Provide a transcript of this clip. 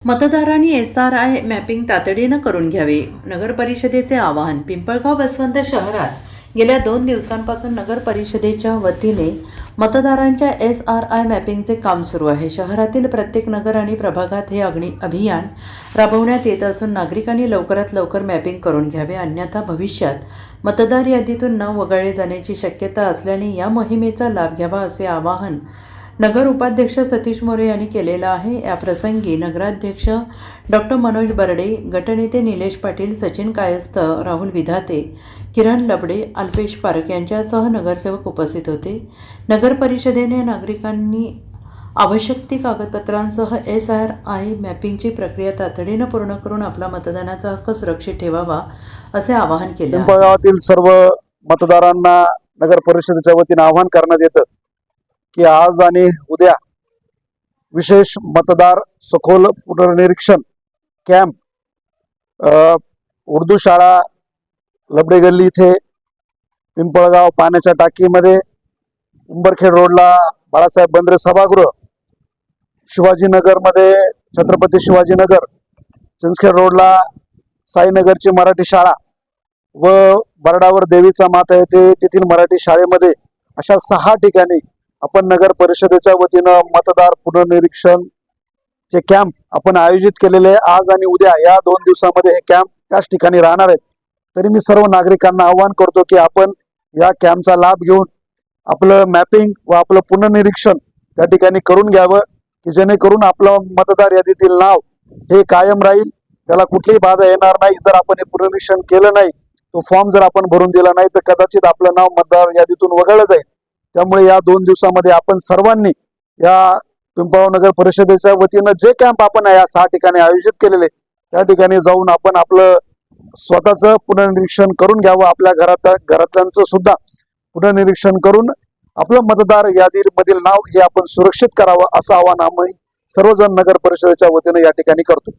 मतदारांनी SRI mapping तातडीनं करून घ्यावे. नगर परिषदेचे आवाहन. पिंपळगाव बसवंत शहरात गेल्या 2 दिवसांपासून नगर परिषदेच्या वतीने मतदारांच्या SRI मॅपिंगचे काम सुरू आहे. शहरातील प्रत्येक नगर आणि प्रभागात हे अभियान राबवण्यात येत असून नागरिकांनी लवकरात लवकर मॅपिंग करून घ्यावे, अन्यथा भविष्यात मतदार यादीतून नाव वगळले जाण्याची शक्यता असल्याने या मोहिमेचा लाभ घ्यावा असे आवाहन नगर उपाध्यक्ष सतीश मोरे यांनी केलेलं आहे. या प्रसंगी नगराध्यक्ष डॉक्टर मनोज बर्डे, गटनेते निलेश पाटील, सचिन कायस्थ, राहुल विधाते, किरण लबडे, अल्पेश पारख यांच्यासह नगरसेवक उपस्थित होते. नगर परिषदेने नागरिकांनी आवश्यक ती कागदपत्रांसह SRI मॅपिंगची प्रक्रिया तातडीनं पूर्ण करून आपला मतदानाचा हक्क सुरक्षित ठेवावा असे आवाहन केले. पिंपळगावातील सर्व मतदारांना नगर परिषदेच्या वतीने आवाहन करण्यात येतं की आज आणि उद्या विशेष मतदार सखोल पुनर्निरीक्षण कॅम्प उर्दू शाळा लबडे गल्ली इथे, पिंपळगाव पाण्याच्या टाकीमध्ये, उंबरखेड रोडला बाळासाहेब बंद्रे सभागृह, शिवाजीनगरमध्ये छत्रपती शिवाजीनगर, चिंचखेड रोडला साईनगरची मराठी शाळा व बरडावर देवीचा माता येथे तेथील मराठी शाळेमध्ये अशा 6 ठिकाणी आपण नगर परिषदेच्या वतीनं मतदार पुनर्निरीक्षण चे कॅम्प आपण आयोजित केलेले. आज आणि उद्या या 2 दिवसामध्ये हे कॅम्प त्याच ठिकाणी राहणार आहेत. तरी मी सर्व नागरिकांना आवाहन करतो की आपण या कॅम्पचा लाभ घेऊन आपलं मॅपिंग व आपलं पुनर्निरीक्षण त्या ठिकाणी करून घ्यावं, की जेणेकरून आपलं मतदार यादीतील नाव हे कायम राहील, त्याला कुठलीही बाधा येणार नाही. जर आपण हे पुनर्निरीक्षण केलं नाही, तो फॉर्म जर आपण भरून दिला नाही तर कदाचित आपलं नाव मतदार यादीतून वगळलं जाईल. त्यामुळे या 2 दिवसामध्ये आपण सर्वांनी या पिंपळगाव नगर परिषदेच्या वतीनं जे कॅम्प आपण या 6 ठिकाणी आयोजित केलेले त्या ठिकाणी जाऊन आपण आपलं स्वतःचं पुनर्निरीक्षण करून घ्यावं. आपल्या घरातल्यांचं सुद्धा पुनर्निरीक्षण करून आपलं मतदार यादीमधील नाव हे आपण सुरक्षित करावं असं आवाहन आम्ही सर्वजण नगर परिषदेच्या वतीनं या ठिकाणी करतो.